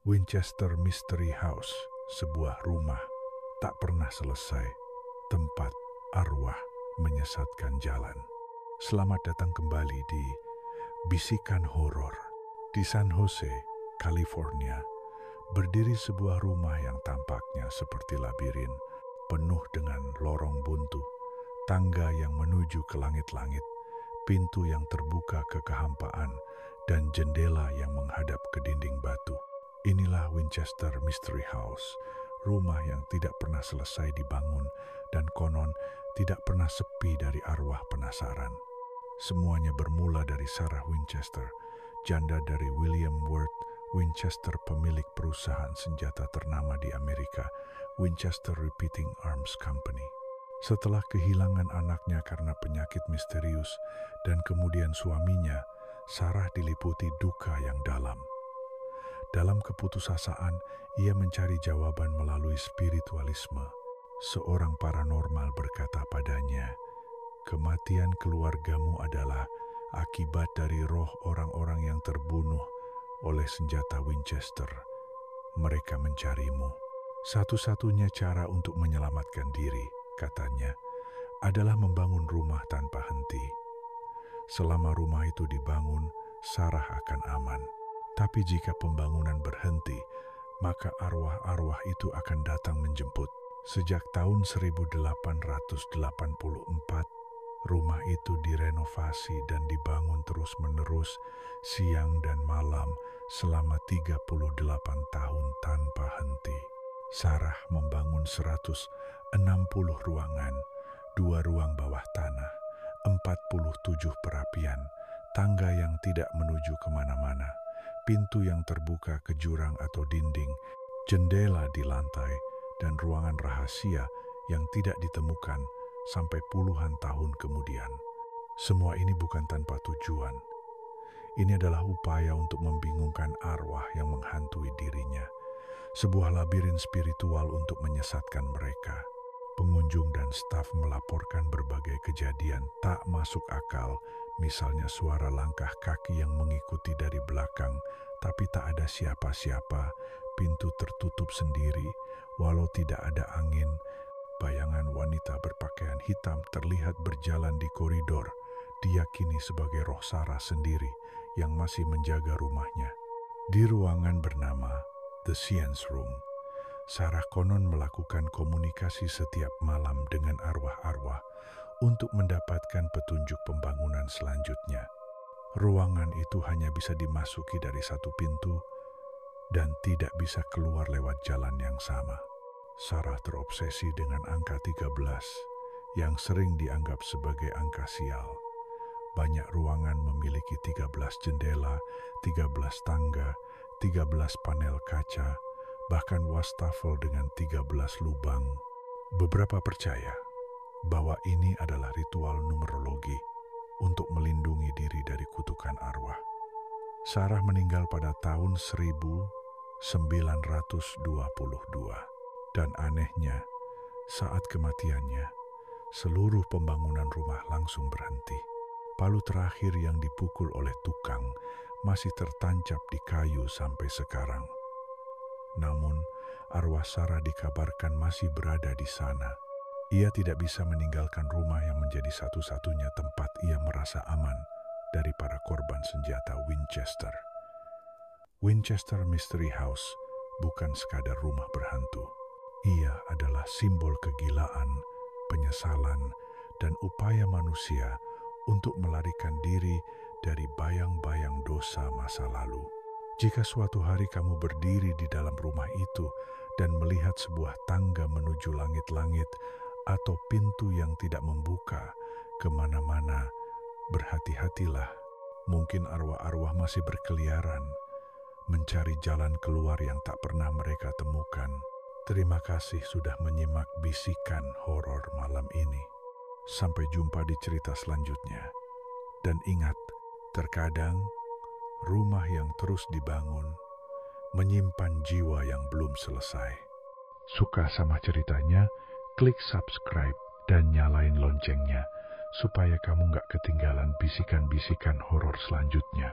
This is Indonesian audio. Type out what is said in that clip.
Winchester Mystery House, sebuah rumah tak pernah selesai, tempat arwah menyesatkan jalan. Selamat datang kembali di Bisikan Horor. Di San Jose, California, berdiri sebuah rumah yang tampaknya seperti labirin, penuh dengan lorong buntu, tangga yang menuju ke langit-langit, pintu yang terbuka ke kehampaan, dan jendela yang menghadap ke dinding batu. Inilah Winchester Mystery House, rumah yang tidak pernah selesai dibangun dan konon tidak pernah sepi dari arwah penasaran. Semuanya bermula dari Sarah Winchester, janda dari William Worth Winchester, pemilik perusahaan senjata ternama di Amerika, Winchester Repeating Arms Company. Setelah kehilangan anaknya karena penyakit misterius dan kemudian suaminya, Sarah diliputi duka yang dalam. Dalam keputusasaan, ia mencari jawaban melalui spiritualisme. Seorang paranormal berkata padanya, "Kematian keluargamu adalah akibat dari roh orang-orang yang terbunuh oleh senjata Winchester. Mereka mencarimu. Satu-satunya cara untuk menyelamatkan diri," katanya, "adalah membangun rumah tanpa henti. Selama rumah itu dibangun, Sarah akan aman. Tapi jika pembangunan berhenti, maka arwah-arwah itu akan datang menjemput." Sejak tahun 1884, rumah itu direnovasi dan dibangun terus-menerus siang dan malam selama 38 tahun tanpa henti. Sarah membangun 160 ruangan, 2 ruang bawah tanah, 47 perapian, tangga yang tidak menuju kemana-mana, pintu yang terbuka ke jurang atau dinding, jendela di lantai, dan ruangan rahasia yang tidak ditemukan sampai puluhan tahun kemudian. Semua ini bukan tanpa tujuan. Ini adalah upaya untuk membingungkan arwah yang menghantui dirinya. Sebuah labirin spiritual untuk menyesatkan mereka. Pengunjung dan staf melaporkan berbagai kejadian tak masuk akal, misalnya suara langkah kaki yang mengikuti dari belakang, tapi tak ada siapa-siapa, pintu tertutup sendiri, walau tidak ada angin. Bayangan wanita berpakaian hitam terlihat berjalan di koridor, diyakini sebagai roh Sarah sendiri yang masih menjaga rumahnya. Di ruangan bernama The Science Room, Sarah konon melakukan komunikasi setiap malam dengan arwah-arwah untuk mendapatkan petunjuk pembangunan selanjutnya. Ruangan itu hanya bisa dimasuki dari satu pintu dan tidak bisa keluar lewat jalan yang sama. Sarah terobsesi dengan angka 13 yang sering dianggap sebagai angka sial. Banyak ruangan memiliki 13 jendela, 13 tangga, 13 panel kaca, bahkan wastafel dengan 13 lubang. Beberapa percaya bahwa ini adalah ritual numerologi untuk melindungi diri dari kutukan arwah. Sarah meninggal pada tahun 1922, dan anehnya, saat kematiannya, seluruh pembangunan rumah langsung berhenti. Palu terakhir yang dipukul oleh tukang masih tertancap di kayu sampai sekarang. Namun, arwah Sarah dikabarkan masih berada di sana. Ia tidak bisa meninggalkan rumah yang menjadi satu-satunya tempat ia merasa aman dari para korban senjata Winchester. Winchester Mystery House bukan sekadar rumah berhantu. Ia adalah simbol kegilaan, penyesalan, dan upaya manusia untuk melarikan diri dari bayang-bayang dosa masa lalu. Jika suatu hari kamu berdiri di dalam rumah itu dan melihat sebuah tangga menuju langit-langit atau pintu yang tidak membuka kemana-mana, berhati-hatilah. Mungkin arwah-arwah masih berkeliaran, mencari jalan keluar yang tak pernah mereka temukan. Terima kasih sudah menyimak bisikan horor malam ini. Sampai jumpa di cerita selanjutnya. Dan ingat, terkadang rumah yang terus dibangun menyimpan jiwa yang belum selesai. Suka sama ceritanya? Klik subscribe dan nyalain loncengnya supaya kamu gak ketinggalan bisikan-bisikan horor selanjutnya.